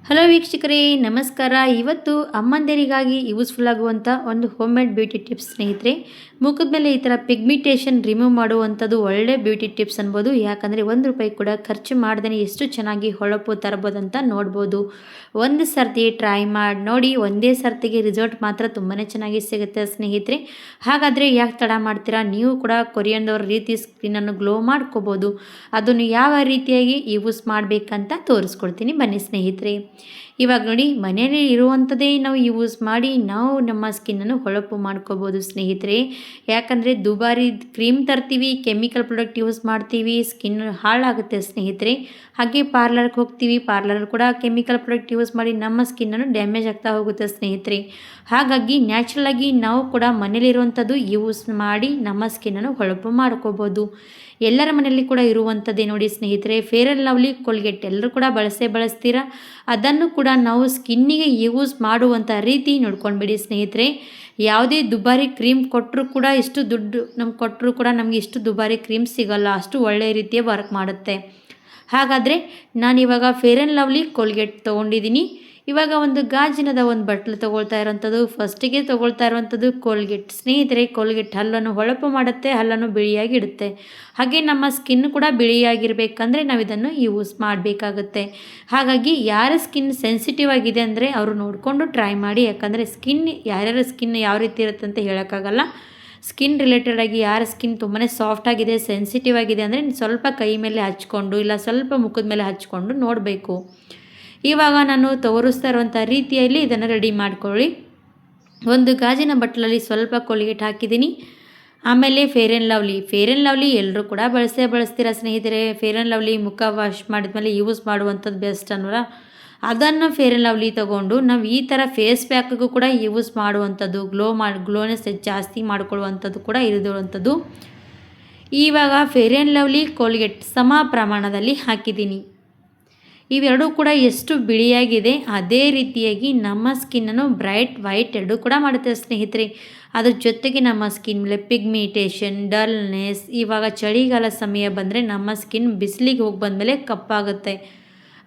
Hello ವೀಕ್ಷಕರೇ, ನಮಸ್ಕಾರ. ಇವತ್ತು ಅಮ್ಮಂದಿರಿಗಾಗಿ ಯೂಸ್ಫುಲ್ ಆಗುವಂಥ ಒಂದು ಹೋಮ್ ಮೇಡ್ ಬ್ಯೂಟಿ ಟಿಪ್ಸ್ ಸ್ನೇಹಿತರೆ. ಮುಖದ ಮೇಲೆ ಈ ಥರ ಪಿಗ್ಮಿಟೇಷನ್ ರಿಮೂವ್ ಮಾಡುವಂಥದ್ದು ಒಳ್ಳೆ ಬ್ಯೂಟಿ ಟಿಪ್ಸ್ ಅನ್ಬೋದು. ಯಾಕಂದರೆ ₹1 ಕೂಡ ಖರ್ಚು ಮಾಡ್ದೇ ಎಷ್ಟು ಚೆನ್ನಾಗಿ ಹೊಳಪು ತರ್ಬೋದು ಅಂತ ನೋಡ್ಬೋದು. ಒಂದು ಸರ್ತಿ ಟ್ರೈ ಮಾಡಿ ನೋಡಿ, ಒಂದೇ ಸರ್ತಿಗೆ ರಿಸಲ್ಟ್ ಮಾತ್ರ ತುಂಬಾ ಚೆನ್ನಾಗಿ ಸಿಗುತ್ತೆ ಸ್ನೇಹಿತರೆ. ಹಾಗಾದರೆ ಯಾಕೆ ತಡ ಮಾಡ್ತೀರಾ? ನೀವು ಕೂಡ ಕೊರಿಯನ್ದವ್ರ ರೀತಿ ಸ್ಕಿನ್ನನ್ನು ಗ್ಲೋ ಮಾಡ್ಕೋಬೋದು. ಅದನ್ನು ಯಾವ ರೀತಿಯಾಗಿ ಯೂಸ್ ಮಾಡಬೇಕಂತ ತೋರಿಸ್ಕೊಡ್ತೀನಿ, ಬನ್ನಿ ಸ್ನೇಹಿತರೆ. ಇವಾಗ ನೋಡಿ, ಮನೆಯಲ್ಲಿ ಇರುವಂಥದ್ದೇ ನಾವು ಯೂಸ್ ಮಾಡಿ ನಾವು ನಮ್ಮ ಸ್ಕಿನ್ನನ್ನು ಹೊಳಪು ಮಾಡ್ಕೋಬೋದು ಸ್ನೇಹಿತರೆ. ಯಾಕಂದರೆ ದುಬಾರಿ ಕ್ರೀಮ್ ತರ್ತೀವಿ, ಕೆಮಿಕಲ್ ಪ್ರಾಡಕ್ಟ್ ಯೂಸ್ ಮಾಡ್ತೀವಿ, ಸ್ಕಿನ್ ಹಾಳಾಗುತ್ತೆ ಸ್ನೇಹಿತರೆ. ಹಾಗೆ ಪಾರ್ಲರ್ಗೆ ಹೋಗ್ತೀವಿ, ಪಾರ್ಲರ್ ಕೂಡ ಕೆಮಿಕಲ್ ಪ್ರಾಡಕ್ಟ್ ಯೂಸ್ ಮಾಡಿ ನಮ್ಮ ಸ್ಕಿನ್ನನ್ನು ಡ್ಯಾಮೇಜ್ ಆಗ್ತಾ ಹೋಗುತ್ತೆ ಸ್ನೇಹಿತರೆ. ಹಾಗಾಗಿ ನ್ಯಾಚುರಲಾಗಿ ನಾವು ಕೂಡ ಮನೇಲಿರುವಂಥದ್ದು ಯೂಸ್ ಮಾಡಿ ನಮ್ಮ ಸ್ಕಿನ್ನನ್ನು ಹೊಳಪು ಮಾಡ್ಕೋಬೋದು. ಎಲ್ಲರ ಮನೆಯಲ್ಲಿ ಕೂಡ ಇರುವಂಥದ್ದೇ ನೋಡಿ ಸ್ನೇಹಿತರೆ, ಫೇರ್ ಆ್ಯಂಡ್ ಲವ್ಲಿ ಕೋಲ್ಗೇಟ್ ಎಲ್ಲರೂ ಕೂಡ ಬಳಸ್ತೀರಾ. ಅದನ್ನು ಕೂಡ ನಾವು ಸ್ಕಿನ್ನಿಗೆ ಯೂಸ್ ಮಾಡುವಂಥ ರೀತಿ ನೋಡ್ಕೊಂಡ್ಬಿಡಿ ಸ್ನೇಹಿತರೆ. ಯಾವುದೇ ದುಬಾರಿ ಕ್ರೀಮ್ ಕೊಟ್ಟರು ಕೂಡ ಇಷ್ಟು ದುಡ್ಡು ನಮ್ಗೆ ಕೊಟ್ಟರು ಕೂಡ ನಮಗೆ ಇಷ್ಟು ದುಬಾರಿ ಕ್ರೀಮ್ ಸಿಗೋಲ್ಲ, ಅಷ್ಟು ಒಳ್ಳೆಯ ರೀತಿಯ ವರ್ಕ್ ಮಾಡುತ್ತೆ. ಹಾಗಾದರೆ ನಾನಿವಾಗ ಫೇರ್ ಆ್ಯಂಡ್ ಲವ್ಲಿ ಕೋಲ್ಗೇಟ್ ತೊಗೊಂಡಿದ್ದೀನಿ. ಇವಾಗ ಒಂದು ಗಾಜಿನದ ಒಂದು ಬಟ್ಲು ತೊಗೊಳ್ತಾ ಇರೋವಂಥದ್ದು. ಫಸ್ಟಿಗೆ ತೊಗೊಳ್ತಾ ಇರುವಂಥದ್ದು ಕೋಲ್ಗೇಟ್ ಸ್ನೇಹಿತರೆ. ಕೋಲ್ಗೇಟ್ ಹಲ್ಲನ್ನು ಹೊಳಪು ಮಾಡುತ್ತೆ, ಹಲ್ಲನ್ನು ಬಿಳಿಯಾಗಿ ಇಡುತ್ತೆ. ಹಾಗೆ ನಮ್ಮ ಸ್ಕಿನ್ ಕೂಡ ಬಿಳಿಯಾಗಿರಬೇಕಂದ್ರೆ ನಾವು ಇದನ್ನು ಯೂಸ್ ಮಾಡಬೇಕಾಗುತ್ತೆ. ಹಾಗಾಗಿ ಯಾರ ಸ್ಕಿನ್ ಸೆನ್ಸಿಟಿವ್ ಆಗಿದೆ ಅಂದರೆ ಅವರು ನೋಡಿಕೊಂಡು ಟ್ರೈ ಮಾಡಿ. ಯಾಕಂದರೆ ಯಾರ್ಯಾರ ಸ್ಕಿನ್ ಯಾವ ರೀತಿ ಇರುತ್ತೆ ಅಂತ ಹೇಳೋಕ್ಕಾಗಲ್ಲ. ಸ್ಕಿನ್ ರಿಲೇಟೆಡ್ ಆಗಿ ಯಾರ ಸ್ಕಿನ್ ತುಂಬಾ ಸಾಫ್ಟ್ ಆಗಿದೆ, ಸೆನ್ಸಿಟಿವ್ ಆಗಿದೆ ಅಂದರೆ ಸ್ವಲ್ಪ ಕೈ ಮೇಲೆ ಹಚ್ಕೊಂಡು ಇಲ್ಲ ಸ್ವಲ್ಪ ಮುಖದ ಮೇಲೆ ಹಚ್ಕೊಂಡು ನೋಡಬೇಕು. ಇವಾಗ ನಾನು ತೋರಿಸ್ತಾ ಇರುವಂಥ ರೀತಿಯಲ್ಲಿ ಇದನ್ನು ರೆಡಿ ಮಾಡ್ಕೊಳ್ಳಿ. ಒಂದು ಗಾಜಿನ ಬಟ್ಲಲ್ಲಿ ಸ್ವಲ್ಪ ಕೋಲ್ಗೇಟ್ ಹಾಕಿದ್ದೀನಿ. ಆಮೇಲೆ ಫೇರ್ ಆ್ಯಂಡ್ ಲವ್ಲಿ ಎಲ್ಲರೂ ಕೂಡ ಬಳಸ್ತೀರಾ ಸ್ನೇಹಿತರೆ. ಫೇರ್ ಆ್ಯಂಡ್ ಲವ್ಲಿ ಮುಖ ವಾಶ್ ಮಾಡಿದ್ಮೇಲೆ ಯೂಸ್ ಮಾಡುವಂಥದ್ದು ಬೆಸ್ಟ್ ಅನ್ನೋಲ್ಲ. ಅದನ್ನು ಫೇರ್ ಆ್ಯಂಡ್ ಲವ್ಲಿ ತೊಗೊಂಡು ನಾವು ಈ ಥರ ಫೇಸ್ ಪ್ಯಾಕ್ಗೂ ಕೂಡ ಯೂಸ್ ಮಾಡುವಂಥದ್ದು, ಗ್ಲೋನೆಸ್ ಜಾಸ್ತಿ ಮಾಡ್ಕೊಳ್ಳುವಂಥದ್ದು ಕೂಡ ಇರುವಂಥದ್ದು. ಇವಾಗ ಫೇರ್ ಆ್ಯಂಡ್ ಲವ್ಲಿ ಕೋಲ್ಗೇಟ್ ಸಮ ಪ್ರಮಾಣದಲ್ಲಿ ಹಾಕಿದ್ದೀನಿ. ಇವೆರಡೂ ಕೂಡ ಎಷ್ಟು ಬಿಳಿಯಾಗಿದೆ ಅದೇ ರೀತಿಯಾಗಿ ನಮ್ಮ ಸ್ಕಿನ್ನನ್ನು ಬ್ರೈಟ್ ವೈಟ್ ಎರಡೂ ಕೂಡ ಮಾಡುತ್ತೆ ಸ್ನೇಹಿತರೆ. ಅದ್ರ ಜೊತೆಗೆ ನಮ್ಮ ಸ್ಕಿನ್ ಮೇಲೆ ಪಿಗ್ಮಿಟೇಷನ್, ಡಲ್ನೆಸ್, ಇವಾಗ ಚಳಿಗಾಲ ಸಮಯ ಬಂದರೆ ನಮ್ಮ ಸ್ಕಿನ್ ಬಿಸಿಲಿಗೆ ಹೋಗಿ ಬಂದಮೇಲೆ ಕಪ್ಪಾಗುತ್ತೆ.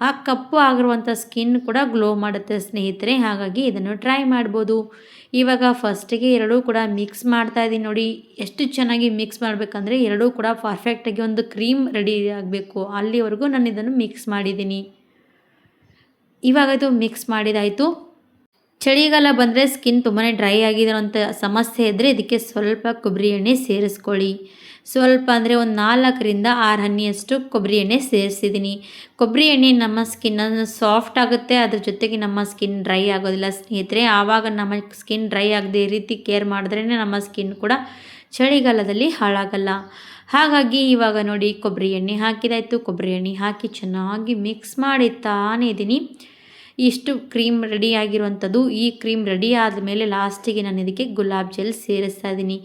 ಆ ಕಪ್ಪು ಆಗಿರುವಂಥ ಸ್ಕಿನ್ ಕೂಡ ಗ್ಲೋ ಮಾಡುತ್ತೆ ಸ್ನೇಹಿತರೆ. ಹಾಗಾಗಿ ಇದನ್ನು ಟ್ರೈ ಮಾಡ್ಬೋದು. ಇವಾಗ ಫಸ್ಟಿಗೆ ಎರಡೂ ಕೂಡ ಮಿಕ್ಸ್ ಮಾಡ್ತಾ ಇದ್ದೀನಿ ನೋಡಿ. ಎಷ್ಟು ಚೆನ್ನಾಗಿ ಮಿಕ್ಸ್ ಮಾಡಬೇಕಂದ್ರೆ ಎರಡೂ ಕೂಡ ಪರ್ಫೆಕ್ಟಾಗಿ ಒಂದು ಕ್ರೀಮ್ ರೆಡಿ ಆಗಬೇಕು, ಅಲ್ಲಿವರೆಗೂ ನಾನು ಇದನ್ನು ಮಿಕ್ಸ್ ಮಾಡಿದ್ದೀನಿ. ಇವಾಗ ಇದು ಮಿಕ್ಸ್ ಮಾಡಿದಾಯಿತು. ಚಳಿಗಾಲ ಬಂದರೆ ಸ್ಕಿನ್ ತುಂಬಾ ಡ್ರೈ ಆಗಿರೋಂಥ ಸಮಸ್ಯೆ ಇದ್ದರೆ ಇದಕ್ಕೆ ಸ್ವಲ್ಪ ಕೊಬ್ಬರಿ ಎಣ್ಣೆ ಸೇರಿಸ್ಕೊಳ್ಳಿ. ಸ್ವಲ್ಪ ಅಂದರೆ ಒಂದು 4ರಿಂದ 6 ಹನಿಯಷ್ಟು ಕೊಬ್ಬರಿ ಎಣ್ಣೆ ಸೇರಿಸಿದ್ದೀನಿ. ಕೊಬ್ಬರಿ ಎಣ್ಣೆ ನಮ್ಮ ಸ್ಕಿನ್ನನ್ನು ಸಾಫ್ಟ್ ಆಗುತ್ತೆ, ಅದ್ರ ಜೊತೆಗೆ ನಮ್ಮ ಸ್ಕಿನ್ ಡ್ರೈ ಆಗೋದಿಲ್ಲ ಸ್ನೇಹಿತರೆ. ಆವಾಗ ನಮ್ಮ ಸ್ಕಿನ್ ಡ್ರೈ ಆಗದೆ ಈ ರೀತಿ ಕೇರ್ ಮಾಡಿದ್ರೇ ನಮ್ಮ ಸ್ಕಿನ್ ಕೂಡ ಚಳಿಗಾಲದಲ್ಲಿ ಹಾಳಾಗಲ್ಲ. ಹಾಗಾಗಿ ಇವಾಗ ನೋಡಿ ಕೊಬ್ಬರಿ ಎಣ್ಣೆ ಹಾಕಿದಾಯಿತು. ಕೊಬ್ಬರಿ ಎಣ್ಣೆ ಹಾಕಿ ಚೆನ್ನಾಗಿ ಮಿಕ್ಸ್ ಮಾಡಿ ತಾನೇ ಇದ್ದೀನಿ. ಇಷ್ಟು ಕ್ರೀಮ್ ರೆಡಿ ಆಗಿರುವಂಥದ್ದು. ಈ ಕ್ರೀಮ್ ರೆಡಿ ಆದಮೇಲೆ ಲಾಸ್ಟಿಗೆ ನಾನು ಇದಕ್ಕೆ ಗುಲಾಬ್ ಜೆಲ್ ಸೇರಿಸ್ತಾ ಇದ್ದೀನಿ.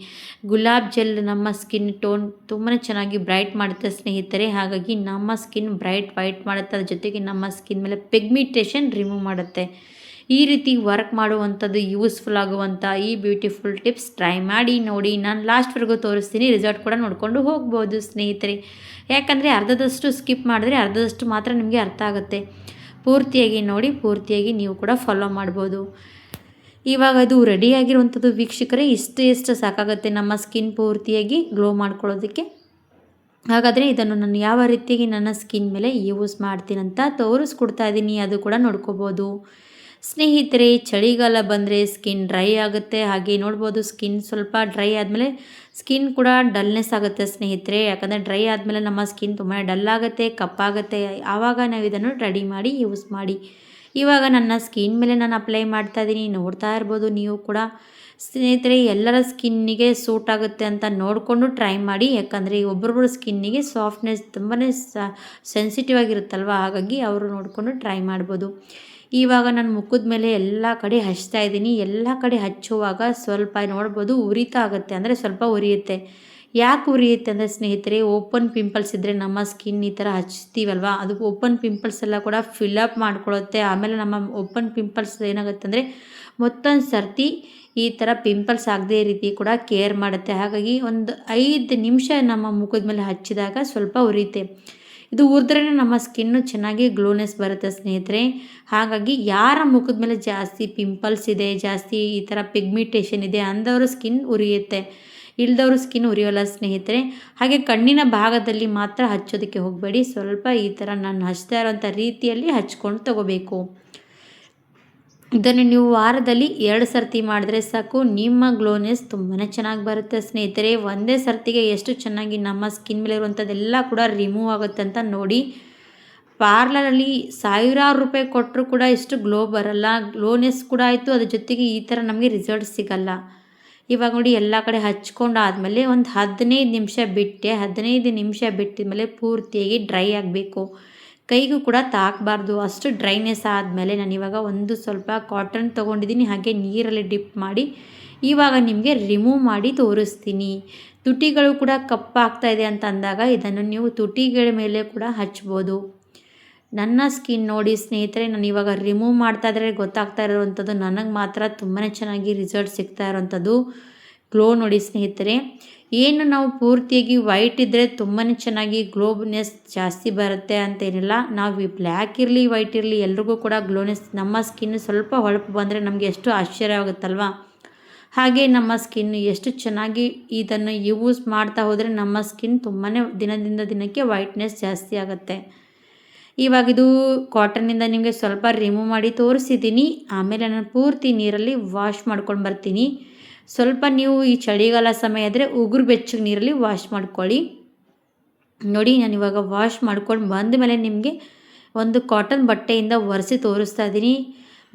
ಗುಲಾಬ್ ಜೆಲ್ ನಮ್ಮ ಸ್ಕಿನ್ ಟೋನ್ ತುಂಬಾ ಚೆನ್ನಾಗಿ ಬ್ರೈಟ್ ಮಾಡುತ್ತೆ ಸ್ನೇಹಿತರೆ. ಹಾಗಾಗಿ ನಮ್ಮ ಸ್ಕಿನ್ ಬ್ರೈಟ್ ವೈಟ್ ಮಾಡುತ್ತೆ, ಅದ್ರ ಜೊತೆಗೆ ನಮ್ಮ ಸ್ಕಿನ್ ಮೇಲೆ ಪಿಗ್ಮಿಟೇಷನ್ ರಿಮೂವ್ ಮಾಡುತ್ತೆ. ಈ ರೀತಿ ವರ್ಕ್ ಮಾಡುವಂಥದ್ದು ಯೂಸ್ಫುಲ್ ಆಗುವಂಥ ಈ ಬ್ಯೂಟಿಫುಲ್ ಟಿಪ್ಸ್ ಟ್ರೈ ಮಾಡಿ ನೋಡಿ. ನಾನು ಲಾಸ್ಟ್ವರೆಗೂ ತೋರಿಸ್ತೀನಿ, ರಿಸಲ್ಟ್ ಕೂಡ ನೋಡಿಕೊಂಡು ಹೋಗ್ಬೋದು ಸ್ನೇಹಿತರೆ. ಯಾಕಂದರೆ ಅರ್ಧದಷ್ಟು ಸ್ಕಿಪ್ ಮಾಡಿದ್ರೆ ಅರ್ಧದಷ್ಟು ಮಾತ್ರ ನಿಮಗೆ ಅರ್ಥ ಆಗುತ್ತೆ. ಪೂರ್ತಿಯಾಗಿ ನೋಡಿ, ಪೂರ್ತಿಯಾಗಿ ನೀವು ಕೂಡ ಫಾಲೋ ಮಾಡ್ಬೋದು. ಇವಾಗ ಅದು ರೆಡಿಯಾಗಿರುವಂಥದ್ದು ವೀಕ್ಷಕರೇ. ಎಷ್ಟು ಸಾಕಾಗುತ್ತೆ ನಮ್ಮ ಸ್ಕಿನ್ ಪೂರ್ತಿಯಾಗಿ ಗ್ಲೋ ಮಾಡ್ಕೊಳ್ಳೋದಕ್ಕೆ. ಹಾಗಾದರೆ ಇದನ್ನು ನಾನು ಯಾವ ರೀತಿಯಾಗಿ ನನ್ನ ಸ್ಕಿನ್ ಮೇಲೆ ಯೂಸ್ ಮಾಡ್ತೀನಂತ ತೋರಿಸ್ಕೊಡ್ತಾ ಇದ್ದೀನಿ, ಅದು ಕೂಡ ನೋಡ್ಕೋಬೋದು ಸ್ನೇಹಿತರೆ. ಚಳಿಗಾಲ ಬಂದರೆ ಸ್ಕಿನ್ ಡ್ರೈ ಆಗುತ್ತೆ. ಹಾಗೆ ನೋಡ್ಬೋದು ಸ್ಕಿನ್ ಸ್ವಲ್ಪ ಡ್ರೈ ಆದಮೇಲೆ ಸ್ಕಿನ್ ಕೂಡ ಡಲ್ನೆಸ್ ಆಗುತ್ತೆ ಸ್ನೇಹಿತರೆ. ಯಾಕಂದರೆ ಡ್ರೈ ಆದಮೇಲೆ ನಮ್ಮ ಸ್ಕಿನ್ ತುಂಬಾ ಡಲ್ ಆಗುತ್ತೆ, ಕಪ್ಪಾಗುತ್ತೆ. ಆವಾಗ ನಾವು ಇದನ್ನು ರೆಡಿ ಮಾಡಿ ಯೂಸ್ ಮಾಡಿ. ಇವಾಗ ನನ್ನ ಸ್ಕಿನ್ ಮೇಲೆ ನಾನು ಅಪ್ಲೈ ಮಾಡ್ತಾ ಇದ್ದೀನಿ, ನೋಡ್ತಾ ಇರ್ಬೋದು ನೀವು ಕೂಡ ಸ್ನೇಹಿತರೆ. ಎಲ್ಲರ ಸ್ಕಿನ್ನಿಗೆ ಸೂಟ್ ಆಗುತ್ತೆ ಅಂತ ನೋಡಿಕೊಂಡು ಟ್ರೈ ಮಾಡಿ. ಯಾಕಂದರೆ ಒಬ್ಬೊಬ್ಬರ ಸ್ಕಿನ್ನಿಗೆ ಸಾಫ್ಟ್ನೆಸ್ ತುಂಬಾ ಸೆನ್ಸಿಟಿವ್ ಆಗಿರುತ್ತಲ್ವ, ಹಾಗಾಗಿ ಅವರು ನೋಡಿಕೊಂಡು ಟ್ರೈ ಮಾಡ್ಬೋದು. ಇವಾಗ ನಾನು ಮುಖದ ಮೇಲೆ ಎಲ್ಲ ಕಡೆ ಹಚ್ತಾ ಇದ್ದೀನಿ. ಎಲ್ಲ ಕಡೆ ಹಚ್ಚುವಾಗ ಸ್ವಲ್ಪ ನೋಡ್ಬೋದು ಉರಿತಾ ಆಗುತ್ತೆ, ಅಂದರೆ ಸ್ವಲ್ಪ ಉರಿಯುತ್ತೆ. ಯಾಕೆ ಉರಿಯುತ್ತೆ ಅಂದರೆ ಸ್ನೇಹಿತರೆ, ಓಪನ್ ಪಿಂಪಲ್ಸ್ ಇದ್ದರೆ ನಮ್ಮ ಸ್ಕಿನ್ ಈ ಥರ ಹಚ್ತೀವಲ್ವ, ಅದು ಓಪನ್ ಪಿಂಪಲ್ಸ್ ಎಲ್ಲ ಕೂಡ ಫಿಲಪ್ ಮಾಡ್ಕೊಳ್ಳುತ್ತೆ. ಆಮೇಲೆ ನಮ್ಮ ಓಪನ್ ಪಿಂಪಲ್ಸ್ ಏನಾಗುತ್ತೆ ಅಂದರೆ ಮತ್ತೊಂದು ಸರ್ತಿ ಈ ಥರ ಪಿಂಪಲ್ಸ್ ಆಗದೇ ರೀತಿ ಕೂಡ ಕೇರ್ ಮಾಡುತ್ತೆ. ಹಾಗಾಗಿ ಒಂದು 5 ನಿಮಿಷ ನಮ್ಮ ಮುಖದ ಮೇಲೆ ಹಚ್ಚಿದಾಗ ಸ್ವಲ್ಪ ಉರಿಯುತ್ತೆ. ಇದು ಉರಿದ್ರೇ ನಮ್ಮ ಸ್ಕಿನ್ನು ಚೆನ್ನಾಗಿ ಗ್ಲೋನೆಸ್ ಬರುತ್ತೆ ಸ್ನೇಹಿತರೆ. ಹಾಗಾಗಿ ಯಾರ ಮುಖದ ಮೇಲೆ ಜಾಸ್ತಿ ಪಿಂಪಲ್ಸ್ ಇದೆ, ಜಾಸ್ತಿ ಈ ಥರ ಪಿಗ್ಮಿಟೇಷನ್ ಇದೆ ಅಂದವರು ಸ್ಕಿನ್ ಉರಿಯುತ್ತೆ, ಇಲ್ದವರು ಸ್ಕಿನ್ ಉರಿಯೋಲ್ಲ ಸ್ನೇಹಿತರೆ. ಹಾಗೆ ಕಣ್ಣಿನ ಭಾಗದಲ್ಲಿ ಮಾತ್ರ ಹಚ್ಚೋದಕ್ಕೆ ಹೋಗಬೇಡಿ. ಸ್ವಲ್ಪ ಈ ಥರ ನಾನು ಹಚ್ತಾ ಇರೋಂಥ ರೀತಿಯಲ್ಲಿ ಹಚ್ಕೊಂಡು ತಗೋಬೇಕು. ಇದನ್ನು ನೀವು ವಾರದಲ್ಲಿ 2 ಸರ್ತಿ ಮಾಡಿದ್ರೆ ಸಾಕು, ನಿಮ್ಮ ಗ್ಲೋನೆಸ್ ತುಂಬಾ ಚೆನ್ನಾಗಿ ಬರುತ್ತೆ ಸ್ನೇಹಿತರೆ. ಒಂದೇ ಸರ್ತಿಗೆ ಎಷ್ಟು ಚೆನ್ನಾಗಿ ನಮ್ಮ ಸ್ಕಿನ್ ಮೇಲೆ ಇರುವಂಥದ್ದೆಲ್ಲ ಕೂಡ ರಿಮೂವ್ ಆಗುತ್ತೆ ಅಂತ ನೋಡಿ. ಪಾರ್ಲರಲ್ಲಿ ಸಾವಿರಾರು ರೂಪಾಯಿ ಕೊಟ್ಟರು ಕೂಡ ಇಷ್ಟು ಗ್ಲೋ ಬರಲ್ಲ, ಗ್ಲೋನೆಸ್ ಕೂಡ ಆಯಿತು, ಅದ್ರ ಜೊತೆಗೆ ಈ ಥರ ನಮಗೆ ರಿಸಲ್ಟ್ ಸಿಗಲ್ಲ. ಇವಾಗ ನೋಡಿ ಎಲ್ಲ ಕಡೆ ಹಚ್ಕೊಂಡು ಆದಮೇಲೆ ಒಂದು 15 ನಿಮಿಷ ಬಿಟ್ಟೆ. 15 ನಿಮಿಷ ಬಿಟ್ಟಿದ ಮೇಲೆ ಪೂರ್ತಿಯಾಗಿ ಡ್ರೈ ಆಗಬೇಕು. ಕೈಗೂ ಕೂಡ ತಾಕಬಾರ್ದು, ಅಷ್ಟು ಡ್ರೈನೆಸ್ ಆದಮೇಲೆ ನಾನಿವಾಗ ಒಂದು ಸ್ವಲ್ಪ ಕಾಟನ್ ತೊಗೊಂಡಿದ್ದೀನಿ, ಹಾಗೆ ನೀರಲ್ಲಿ ಡಿಪ್ ಮಾಡಿ ಇವಾಗ ನಿಮಗೆ ರಿಮೂವ್ ಮಾಡಿ ತೋರಿಸ್ತೀನಿ. ತುಟಿಗಳು ಕೂಡ ಕಪ್ಪಾಗ್ತಾಯಿದೆ ಅಂತ ಅಂದಾಗ ಇದನ್ನು ನೀವು ತುಟಿಗಳ ಮೇಲೆ ಕೂಡ ಹಚ್ಬೋದು. ನನ್ನ ಸ್ಕಿನ್ ನೋಡಿ ಸ್ನೇಹಿತರೆ, ನಾನು ಇವಾಗ ರಿಮೂವ್ ಮಾಡ್ತಾ ಇದ್ರೆ ಗೊತ್ತಾಗ್ತಾ ಇರೋವಂಥದ್ದು ನನಗೆ ಮಾತ್ರ ತುಂಬಾ ಚೆನ್ನಾಗಿ ರಿಸಲ್ಟ್ ಸಿಗ್ತಾ ಇರೋವಂಥದ್ದು. ಗ್ಲೋ ನೋಡಿ ಸ್ನೇಹಿತರೆ, ಏನು ನಾವು ಪೂರ್ತಿಯಾಗಿ ವೈಟ್ ಇದ್ದರೆ ತುಂಬಾ ಚೆನ್ನಾಗಿ ಗ್ಲೋನೆಸ್ ಜಾಸ್ತಿ ಬರುತ್ತೆ ಅಂತೇನಿಲ್ಲ. ನಾವು ಬ್ಲ್ಯಾಕ್ ಇರಲಿ ವೈಟ್ ಇರಲಿ ಎಲ್ರಿಗೂ ಕೂಡ ಗ್ಲೋನೆಸ್, ನಮ್ಮ ಸ್ಕಿನ್ ಸ್ವಲ್ಪ ಹೊಳಪು ಬಂದರೆ ನಮಗೆ ಎಷ್ಟು ಆಶ್ಚರ್ಯ ಆಗುತ್ತಲ್ವ. ಹಾಗೆ ನಮ್ಮ ಸ್ಕಿನ್ ಎಷ್ಟು ಚೆನ್ನಾಗಿ ಇದನ್ನು ಯೂಸ್ ಮಾಡ್ತಾ ಹೋದರೆ ನಮ್ಮ ಸ್ಕಿನ್ ತುಂಬಾ ದಿನದಿಂದ ದಿನಕ್ಕೆ ವೈಟ್ನೆಸ್ ಜಾಸ್ತಿ ಆಗುತ್ತೆ. ಇವಾಗ ಇದು ಕಾಟನ್ನಿಂದ ನಿಮಗೆ ಸ್ವಲ್ಪ ರಿಮೂವ್ ಮಾಡಿ ತೋರಿಸಿದ್ದೀನಿ. ಆಮೇಲೆ ನಾನು ಪೂರ್ತಿ ನೀರಲ್ಲಿ ವಾಶ್ ಮಾಡ್ಕೊಂಡು ಬರ್ತೀನಿ. ಸ್ವಲ್ಪ ನೀವು ಈ ಚಳಿಗಾಲ ಸಮಯ ಆದರೆ ಉಗುರು ಬೆಚ್ಚಗೆ ನೀರಲ್ಲಿ ವಾಶ್ ಮಾಡ್ಕೊಳ್ಳಿ. ನೋಡಿ ನಾನು ಇವಾಗ ವಾಶ್ ಮಾಡ್ಕೊಂಡು ಬಂದ ಮೇಲೆ ನಿಮಗೆ ಒಂದು ಕಾಟನ್ ಬಟ್ಟೆಯಿಂದ ಒರೆಸಿ ತೋರಿಸ್ತಾ ಇದ್ದೀನಿ.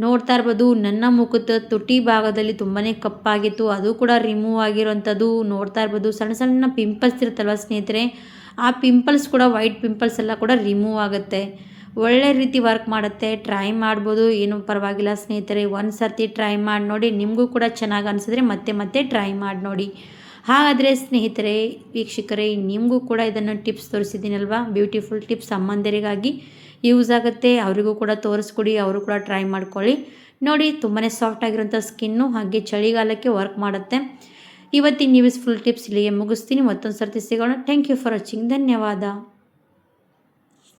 ನೋಡ್ತಾ ಇರ್ಬೋದು, ನನ್ನ ಮುಖದ ತುಟಿ ಭಾಗದಲ್ಲಿ ತುಂಬಾ ಕಪ್ಪಾಗಿತ್ತು, ಅದು ಕೂಡ ರಿಮೂವ್ ಆಗಿರೋವಂಥದ್ದು ನೋಡ್ತಾ ಇರ್ಬೋದು. ಸಣ್ಣ ಸಣ್ಣ ಪಿಂಪಲ್ಸ್ ಇರುತ್ತಲ್ವ ಸ್ನೇಹಿತರೆ, ಆ ಪಿಂಪಲ್ಸ್ ಕೂಡ ವೈಟ್ ಪಿಂಪಲ್ಸ್ ಎಲ್ಲ ಕೂಡ ರಿಮೂವ್ ಆಗುತ್ತೆ. ಒಳ್ಳೆ ರೀತಿ ವರ್ಕ್ ಮಾಡುತ್ತೆ. ಟ್ರೈ ಮಾಡ್ಬೋದು, ಏನೂ ಪರವಾಗಿಲ್ಲ ಸ್ನೇಹಿತರೆ. ಒಂದು ಸರ್ತಿ ಟ್ರೈ ಮಾಡಿ ನೋಡಿ, ನಿಮಗೂ ಕೂಡ ಚೆನ್ನಾಗಿ ಅನಿಸಿದ್ರೆ ಮತ್ತೆ ಮತ್ತೆ ಟ್ರೈ ಮಾಡಿ ನೋಡಿ. ಹಾಗಾದರೆ ಸ್ನೇಹಿತರೆ, ವೀಕ್ಷಕರೇ, ನಿಮಗೂ ಕೂಡ ಇದನ್ನು ಟಿಪ್ಸ್ ತೋರಿಸಿದ್ದೀನಲ್ವಾ, ಬ್ಯೂಟಿಫುಲ್ ಟಿಪ್ಸ್ ಅಮ್ಮಂದಿರಿಗಾಗಿ ಯೂಸ್ ಆಗುತ್ತೆ. ಅವರಿಗೂ ಕೂಡ ತೋರಿಸ್ಕೊಡಿ, ಅವರು ಕೂಡ ಟ್ರೈ ಮಾಡ್ಕೊಳ್ಳಿ. ನೋಡಿ ತುಂಬಾ ಸಾಫ್ಟ್ ಆಗಿರೋಂಥ ಸ್ಕಿನ್ನು, ಹಾಗೆ ಚಳಿಗಾಲಕ್ಕೆ ವರ್ಕ್ ಮಾಡುತ್ತೆ. ಇವತ್ತಿನ ಯೂಸ್ಫುಲ್ ಟಿಪ್ಸ್ ಇಲ್ಲಿಗೆ ಮುಗಿಸ್ತೀನಿ. ಮತ್ತೊಂದು ಸರ್ತಿ ಸಿಗೋಣ. Thank you for watching. ಧನ್ಯವಾದ.